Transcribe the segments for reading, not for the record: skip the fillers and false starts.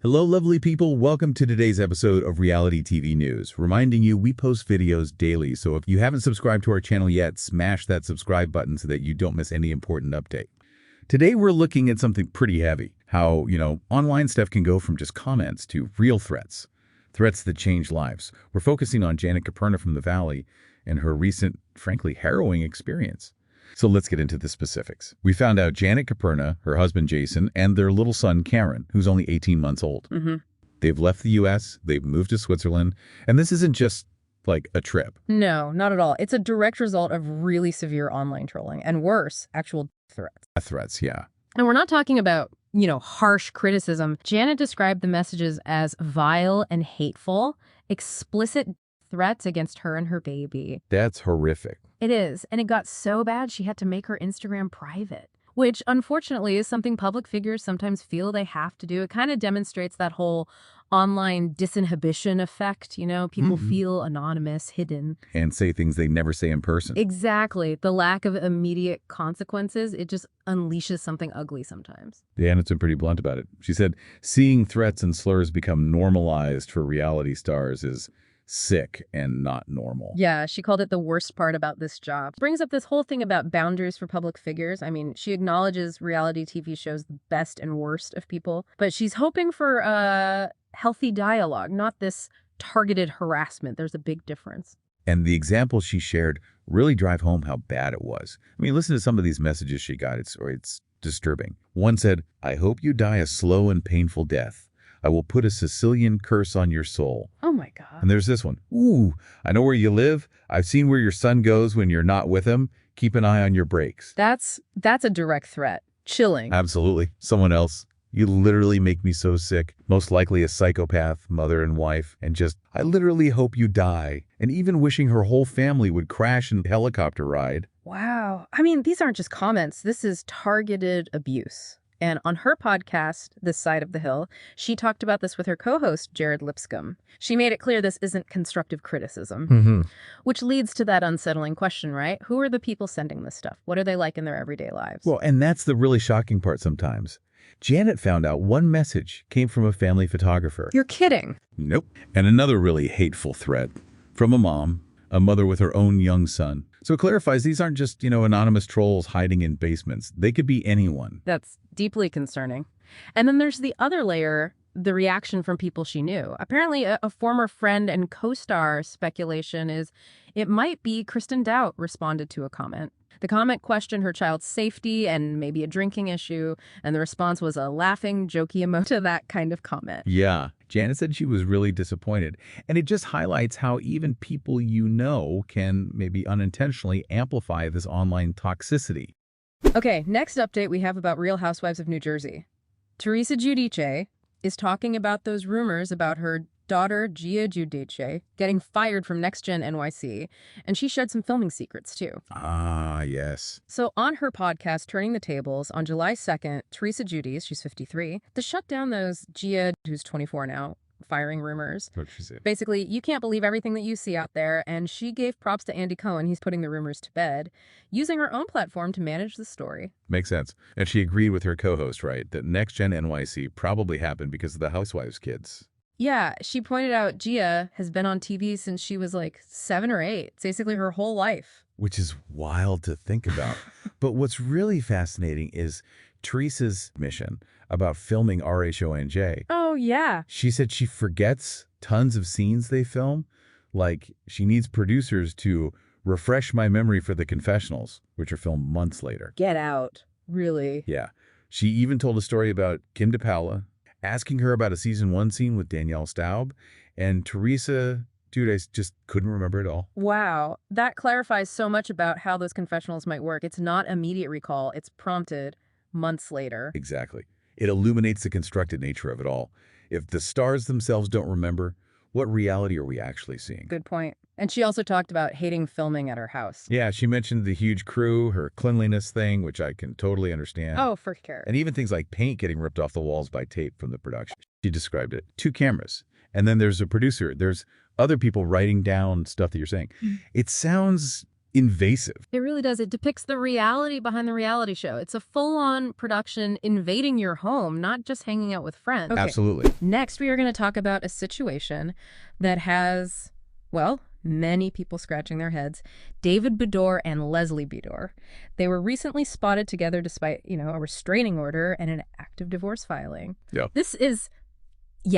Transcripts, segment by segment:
Hello, lovely people. Welcome to today's episode of Reality TV News. Reminding you, we post videos daily, so if you haven't subscribed to our channel yet, smash that subscribe button so that you don't miss any important update. Today, we're looking at something pretty heavy. How, online stuff can go from just comments to real threats. Threats that change lives. We're focusing on Janet Caperna from the Valley and her recent, frankly, harrowing experience. So let's get into the specifics. We found out Janet Caperna, her husband Jason, and their little son Cameron, who's only 18 months old. They've left the U.S., they've moved to Switzerland, and this isn't just like a trip. No, not at all. It's a direct result of really severe online trolling, and worse, actual threats. Threats, yeah. And we're not talking about, harsh criticism. Janet described the messages as vile and hateful, explicit threats against her and her baby. That's horrific. It is, and it got so bad she had to make her Instagram private, which unfortunately is something public figures sometimes feel they have to do. It kind of demonstrates that whole online disinhibition effect, people feel anonymous, hidden. And say things they never say in person. Exactly. The lack of immediate consequences, it just unleashes something ugly sometimes. Janet's been pretty blunt about it. She said, seeing threats and slurs become normalized for reality stars is sick and not normal. Yeah, she called it the worst part about this job. Brings up this whole thing about boundaries for public figures. I mean, she acknowledges reality TV shows the best and worst of people, but she's hoping for a healthy dialogue, not this targeted harassment. There's a big difference. And the examples she shared really drive home how bad it was. I mean, listen to some of these messages she got. It's disturbing. One said, "I hope you die a slow and painful death. I will put a Sicilian curse on your soul." Oh my God. And there's this one. "Ooh, I know where you live. I've seen where your son goes when you're not with him. Keep an eye on your brakes." That's a direct threat. Chilling. Absolutely. Someone else. "You literally make me so sick. Most likely a psychopath, mother and wife. And just, I literally hope you die." And even wishing her whole family would crash in a helicopter ride. Wow. I mean, these aren't just comments. This is targeted abuse. And on her podcast, This Side of the Hill, she talked about this with her co-host, Jared Lipscomb. She made it clear this isn't constructive criticism, which leads to that unsettling question, right? Who are the people sending this stuff? What are they like in their everyday lives? Well, and that's the really shocking part sometimes. Janet found out one message came from a family photographer. You're kidding. Nope. And another really hateful threat from a mom, a mother with her own young son. So it clarifies these aren't just, anonymous trolls hiding in basements. They could be anyone. That's deeply concerning. And then there's the other layer, the reaction from people she knew. Apparently, a former friend and co-star speculation is it might be Kristen Doubt responded to a comment. The comment questioned her child's safety and maybe a drinking issue, and the response was a laughing, jokey emoji to that kind of comment. Yeah. Janet said she was really disappointed. And it just highlights how even people can maybe unintentionally amplify this online toxicity. Okay, next update we have about Real Housewives of New Jersey. Teresa Giudice is talking about those rumors about her daughter, Gia Giudice, getting fired from Next Gen NYC, and she shared some filming secrets, too. Ah, yes. So on her podcast, Turning the Tables, on July 2nd, Teresa Giudice, she's 53, to shut down those Gia, who's 24 now, firing rumors. What she said. Basically, you can't believe everything that you see out there, and she gave props to Andy Cohen, he's putting the rumors to bed, using her own platform to manage the story. Makes sense. And she agreed with her co-host, right, that Next Gen NYC probably happened because of the Housewives kids. Yeah, she pointed out Gia has been on TV since she was like 7 or 8. It's basically her whole life. Which is wild to think about. But what's really fascinating is Teresa's mission about filming RHONJ. Oh, yeah. She said she forgets tons of scenes they film. Like, she needs producers to refresh my memory for the confessionals, which are filmed months later. Get out. Really? Yeah. She even told a story about Kim DePaula, asking her about a season 1 scene with Danielle Staub, and Teresa Giudice just couldn't remember it all. Wow. That clarifies so much about how those confessionals might work. It's not immediate recall. It's prompted months later. Exactly. It illuminates the constructed nature of it all. If the stars themselves don't remember, what reality are we actually seeing? Good point. And she also talked about hating filming at her house. Yeah, she mentioned the huge crew, her cleanliness thing, which I can totally understand. Oh, for sure. And even things like paint getting ripped off the walls by tape from the production. She described it. 2 cameras. And then there's a producer. There's other people writing down stuff that you're saying. It sounds invasive. It really does. It depicts the reality behind the reality show. It's a full-on production invading your home, not just hanging out with friends. Okay. Absolutely. Next, we are going to talk about a situation that has, well, many people scratching their heads. David Beador and Lesley Beador. They were recently spotted together despite, a restraining order and an active divorce filing. Yeah.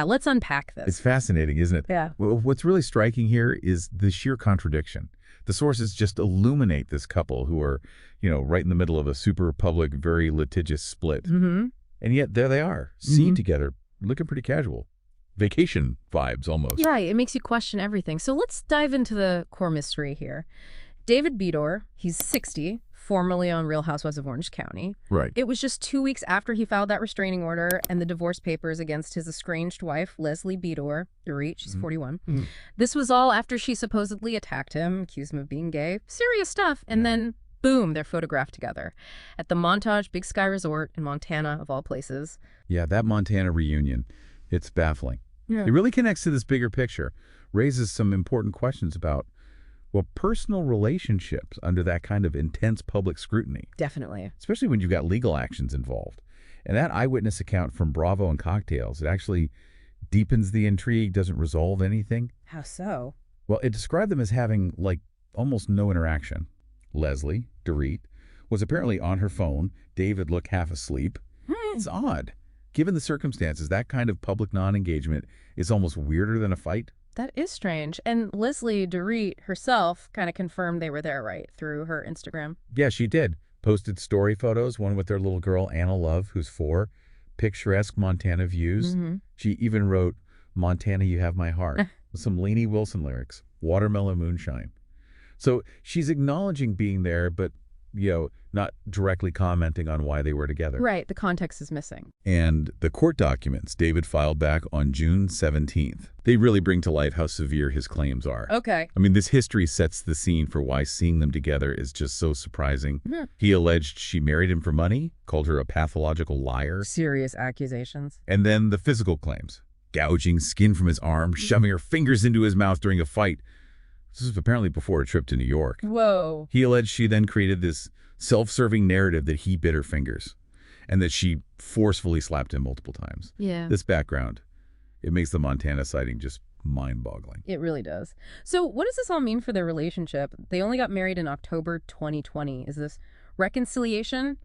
Let's unpack this. It's fascinating, isn't it? Yeah. Well, what's really striking here is the sheer contradiction. The sources just illuminate this couple who are, right in the middle of a super public, very litigious split. Mm-hmm. And yet there they are, seen together, looking pretty casual. Vacation vibes almost. Right. It makes you question everything. So let's dive into the core mystery here. David Beador, he's 60, formerly on Real Housewives of Orange County. Right. It was just 2 weeks after he filed that restraining order and the divorce papers against his estranged wife, Lesley Beador, she's 41. Mm-hmm. This was all after she supposedly attacked him, accused him of being gay. Serious stuff. And then, boom, they're photographed together at the Montage Big Sky Resort in Montana, of all places. Yeah, that Montana reunion, it's baffling. Yeah. It really connects to this bigger picture, raises some important questions about, personal relationships under that kind of intense public scrutiny. Definitely. Especially when you've got legal actions involved. And that eyewitness account from Bravo and Cocktails, it actually deepens the intrigue, doesn't resolve anything. How so? Well, it described them as having, almost no interaction. Lesley, Dorit, was apparently on her phone. David looked half asleep. It's odd. Given the circumstances, that kind of public non-engagement is almost weirder than a fight. That is strange. And Lesley Dorit herself kind of confirmed they were there, right, through her Instagram. Yeah, she did. Posted story photos, one with their little girl, Anna Love, who's 4. Picturesque Montana views. Mm-hmm. She even wrote, "Montana, you have my heart," with some Lainey Wilson lyrics. Watermelon moonshine. So she's acknowledging being there, but, not directly commenting on why they were together. Right. The context is missing. And the court documents David filed back on June 17th. They really bring to light how severe his claims are. Okay. I mean, this history sets the scene for why seeing them together is just so surprising. Yeah. He alleged she married him for money, called her a pathological liar. Serious accusations. And then the physical claims. Gouging skin from his arm, shoving her fingers into his mouth during a fight. This was apparently before a trip to New York. Whoa. He alleged she then created this self-serving narrative that he bit her fingers and that she forcefully slapped him multiple times. Yeah. This background, it makes the Montana sighting just mind-boggling. It really does. So what does this all mean for their relationship? They only got married in October 2020. Is this reconciliation?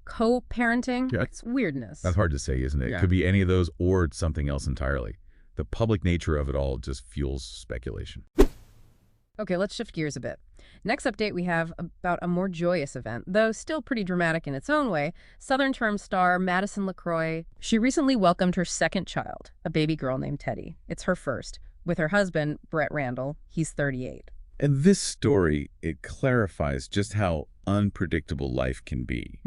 Co-parenting? Yeah. It's weirdness. That's hard to say, isn't it? Yeah. It could be any of those or something else entirely. The public nature of it all just fuels speculation. Okay, let's shift gears a bit. Next update we have about a more joyous event, though still pretty dramatic in its own way. Southern Charm star Madison LeCroy, she recently welcomed her second child, a baby girl named Teddy. It's her first, with her husband, Brett Randall. He's 38. And this story, it clarifies just how unpredictable life can be,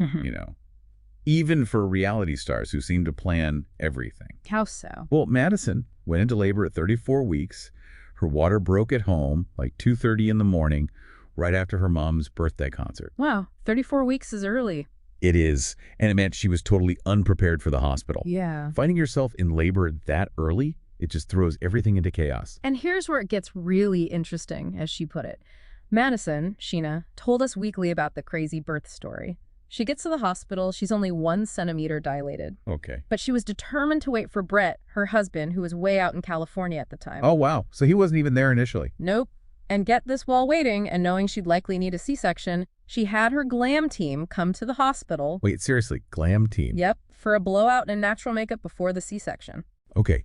even for reality stars who seem to plan everything. How so? Well, Madison went into labor at 34 weeks. Her water broke at home, 2:30 in the morning, right after her mom's birthday concert. Wow, 34 weeks is early. It is, and it meant she was totally unprepared for the hospital. Yeah. Finding yourself in labor that early, it just throws everything into chaos. And here's where it gets really interesting, as she put it. Madison, Sheena, told us weekly about the crazy birth story. She gets to the hospital, she's only 1 centimeter dilated. Okay. But she was determined to wait for Brett, her husband, who was way out in California at the time. Oh, wow. So he wasn't even there initially. Nope. And get this, while waiting and knowing she'd likely need a C-section, she had her glam team come to the hospital. Wait, seriously, glam team? Yep, for a blowout and natural makeup before the C-section. Okay.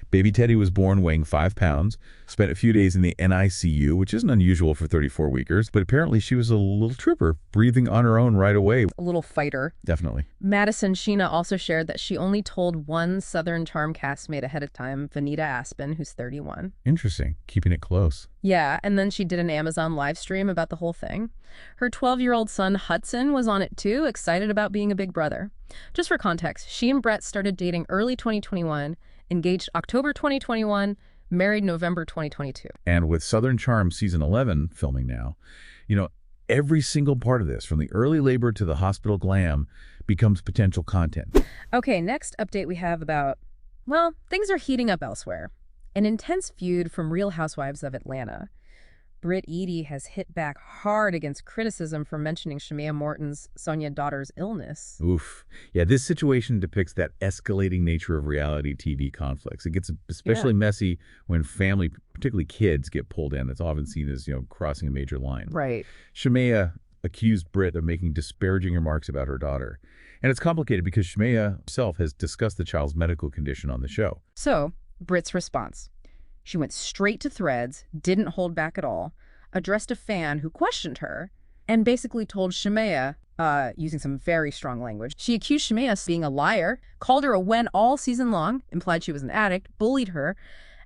Baby Teddy was born weighing 5 pounds, spent a few days in the NICU, which isn't unusual for 34-weekers, but apparently she was a little trooper, breathing on her own right away. A little fighter. Definitely. Madison Sheena also shared that she only told one Southern Charm castmate ahead of time, Vanita Aspen, who's 31. Interesting. Keeping it close. Yeah, and then she did an Amazon live stream about the whole thing. Her 12-year-old son, Hudson, was on it too, excited about being a big brother. Just for context, she and Brett started dating early 2021, engaged October 2021, married November 2022. And with Southern Charm Season 11 filming now, every single part of this, from the early labor to the hospital glam, becomes potential content. Okay, next update we have about, things are heating up elsewhere. An intense feud from Real Housewives of Atlanta. Brit Eady has hit back hard against criticism for mentioning Shamea Morton's Sonia daughter's illness. Oof. Yeah, this situation depicts that escalating nature of reality TV conflicts. It gets especially messy when family, particularly kids, get pulled in. It's often seen as, crossing a major line. Right. Shamea accused Brit of making disparaging remarks about her daughter. And it's complicated because Shamea herself has discussed the child's medical condition on the show. So, Brit's response. She went straight to threads, didn't hold back at all, addressed a fan who questioned her, and basically told Shamea, using some very strong language, she accused Shamea of being a liar, called her a wen all season long, implied she was an addict, bullied her,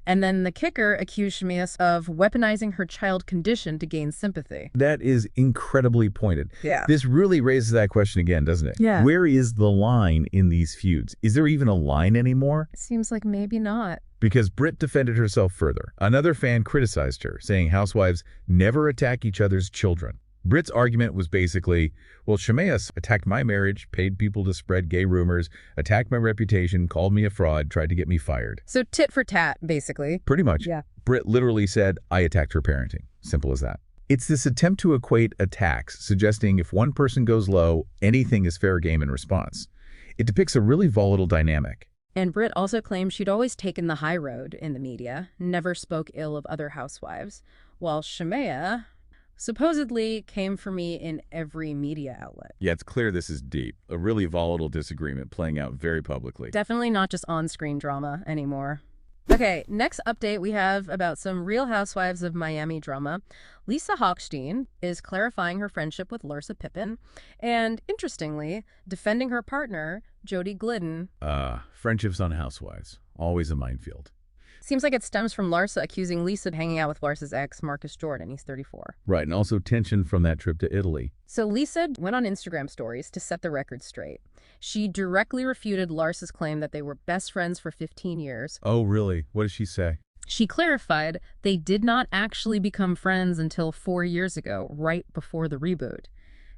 and then the kicker accused Shamea of weaponizing her child condition to gain sympathy. That is incredibly pointed. Yeah. This really raises that question again, doesn't it? Yeah. Where is the line in these feuds? Is there even a line anymore? Seems like maybe not. Because Brit defended herself further. Another fan criticized her, saying housewives never attack each other's children. Brit's argument was basically, well, Shamea attacked my marriage, paid people to spread gay rumors, attacked my reputation, called me a fraud, tried to get me fired. So tit for tat, basically. Pretty much. Yeah. Brit literally said, I attacked her parenting. Simple as that. It's this attempt to equate attacks, suggesting if one person goes low, anything is fair game in response. It depicts a really volatile dynamic. And Brit also claimed she'd always taken the high road in the media, never spoke ill of other housewives, while Shamea supposedly came for me in every media outlet. Yeah, it's clear this is deep. A really volatile disagreement playing out very publicly. Definitely not just on-screen drama anymore. Okay, next update we have about some Real Housewives of Miami drama. Lisa Hochstein is clarifying her friendship with Larsa Pippen and, interestingly, defending her partner, Jody Glidden. Friendships on Housewives. Always a minefield. Seems like it stems from Larsa accusing Lisa of hanging out with Larsa's ex, Marcus Jordan. He's 34. Right, and also tension from that trip to Italy. So Lisa went on Instagram stories to set the record straight. She directly refuted Larsa's claim that they were best friends for 15 years. Oh, really? What did she say? She clarified they did not actually become friends until 4 years ago, right before the reboot.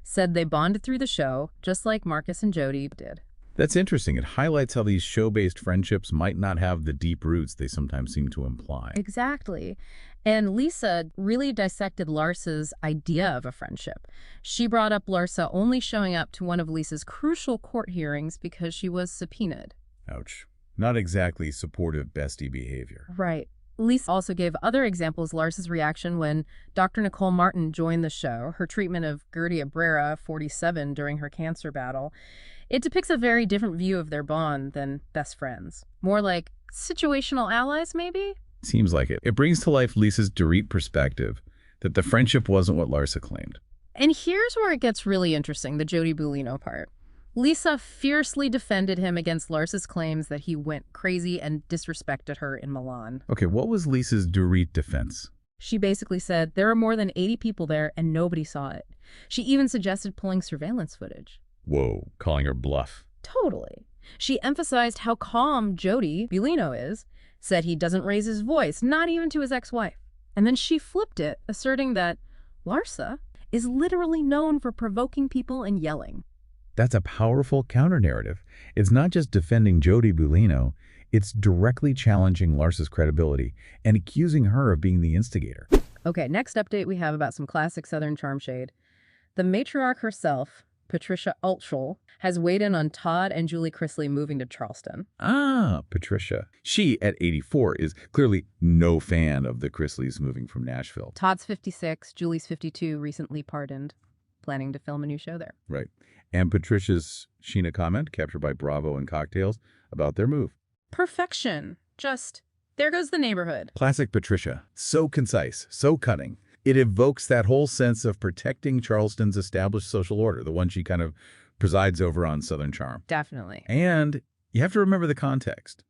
Said they bonded through the show, just like Marcus and Jody did. That's interesting. It highlights how these show-based friendships might not have the deep roots they sometimes seem to imply. Exactly. And Lisa really dissected Larsa's idea of a friendship. She brought up Larsa only showing up to one of Lisa's crucial court hearings because she was subpoenaed. Ouch. Not exactly supportive bestie behavior. Right. Lisa also gave other examples Larsa's reaction when Dr. Nicole Martin joined the show, her treatment of Gertie Abrera, 47, during her cancer battle. It depicts a very different view of their bond than best friends. More like situational allies, maybe? Seems like it. It brings to life Lisa's Dorit perspective that the friendship wasn't what Larsa claimed. And here's where it gets really interesting, the Jody Bullino part. Lisa fiercely defended him against Larsa's claims that he went crazy and disrespected her in Milan. Okay, what was Lisa's Dorit defense? She basically said there are more than 80 people there and nobody saw it. She even suggested pulling surveillance footage. Whoa, calling her bluff. Totally. She emphasized how calm Jody Bullino is, said he doesn't raise his voice, not even to his ex-wife. And then she flipped it, asserting that Larsa is literally known for provoking people and yelling. That's a powerful counter-narrative. It's not just defending Jody Bullino, it's directly challenging Larsa's credibility and accusing her of being the instigator. Okay, next update we have about some classic Southern charm shade. The matriarch herself, Patricia Altschul, has weighed in on Todd and Julie Chrisley moving to Charleston. Ah, Patricia. She, at 84, is clearly no fan of the Chrisleys moving from Nashville. Todd's 56, Julie's 52, recently pardoned, planning to film a new show there. Right. And Patricia's Sheena comment, captured by Bravo and Cocktails, about their move. Perfection. Just, there goes the neighborhood. Classic Patricia. So concise, so cutting. It evokes that whole sense of protecting Charleston's established social order, the one she kind of presides over on Southern Charm. Definitely. And you have to remember the context.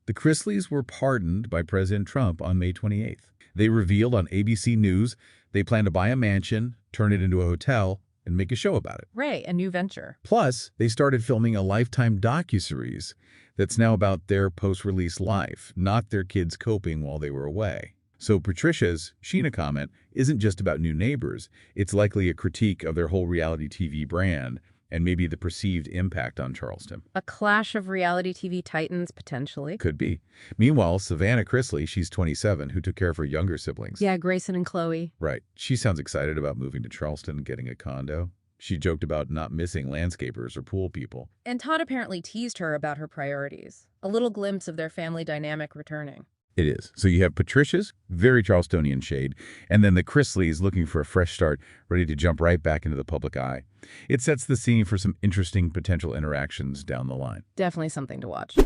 The Chrisleys were pardoned by President Trump on May 28th. They revealed on ABC News they plan to buy a mansion, turn it into a hotel, and make a show about it. Right, a new venture. Plus, they started filming a Lifetime docuseries that's now about their post-release life, not their kids coping while they were away. So Patricia's Sheena comment isn't just about new neighbors. It's likely a critique of their whole reality TV brand and maybe the perceived impact on Charleston. A clash of reality TV titans, potentially. Could be. Meanwhile, Savannah Chrisley, she's 27, who took care of her younger siblings. Yeah, Grayson and Chloe. Right. She sounds excited about moving to Charleston and getting a condo. She joked about not missing landscapers or pool people. And Todd apparently teased her about her priorities. A little glimpse of their family dynamic returning. It is. So you have Patricia's very Charlestonian shade, and then the Chrisleys looking for a fresh start, ready to jump right back into the public eye. It sets the scene for some interesting potential interactions down the line. Definitely something to watch.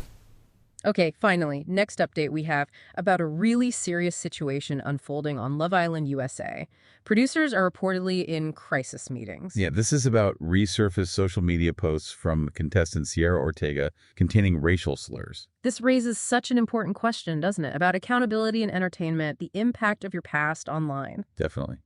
Okay, finally, next update we have about a really serious situation unfolding on Love Island, USA. Producers are reportedly in crisis meetings. Yeah, this is about resurfaced social media posts from contestant Cierra Ortega containing racial slurs. This raises such an important question, doesn't it? About accountability in entertainment, the impact of your past online. Definitely.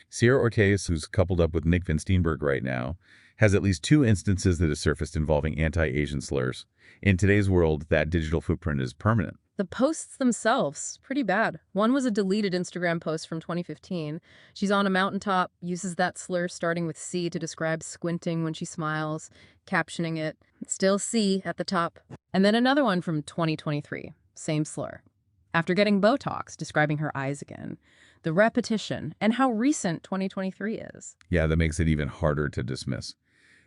Cierra Ortega, who's coupled up with Nick Van Steenberg right now, has at least 2 instances that have surfaced involving anti-Asian slurs. In today's world, that digital footprint is permanent. The posts themselves, pretty bad. One was a deleted Instagram post from 2015. She's on a mountaintop, uses that slur starting with C to describe squinting when she smiles, captioning it, still C at the top. And then another one from 2023, same slur. After getting Botox, describing her eyes again. The repetition, and how recent 2023 is. Yeah, that makes it even harder to dismiss.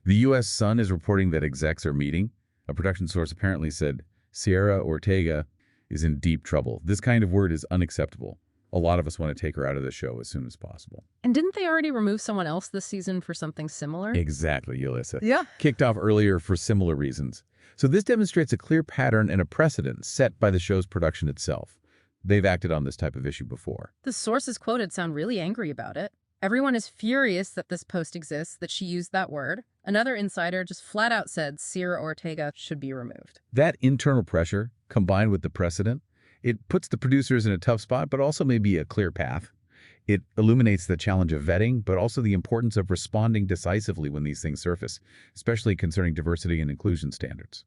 The U.S. Sun is reporting that execs are meeting. A production source apparently said Cierra Ortega is in deep trouble. This kind of word is unacceptable. A lot of us want to take her out of the show as soon as possible. And didn't they already remove someone else this season for something similar? Exactly, Alyssa. Yeah. Kicked off earlier for similar reasons. So this demonstrates a clear pattern and a precedent set by the show's production itself. They've acted on this type of issue before. The sources quoted sound really angry about it. Everyone is furious that this post exists, that she used that word. Another insider just flat out said Cierra Ortega should be removed. That internal pressure, combined with the precedent, it puts the producers in a tough spot, but also maybe a clear path. It illuminates the challenge of vetting, but also the importance of responding decisively when these things surface, especially concerning diversity and inclusion standards.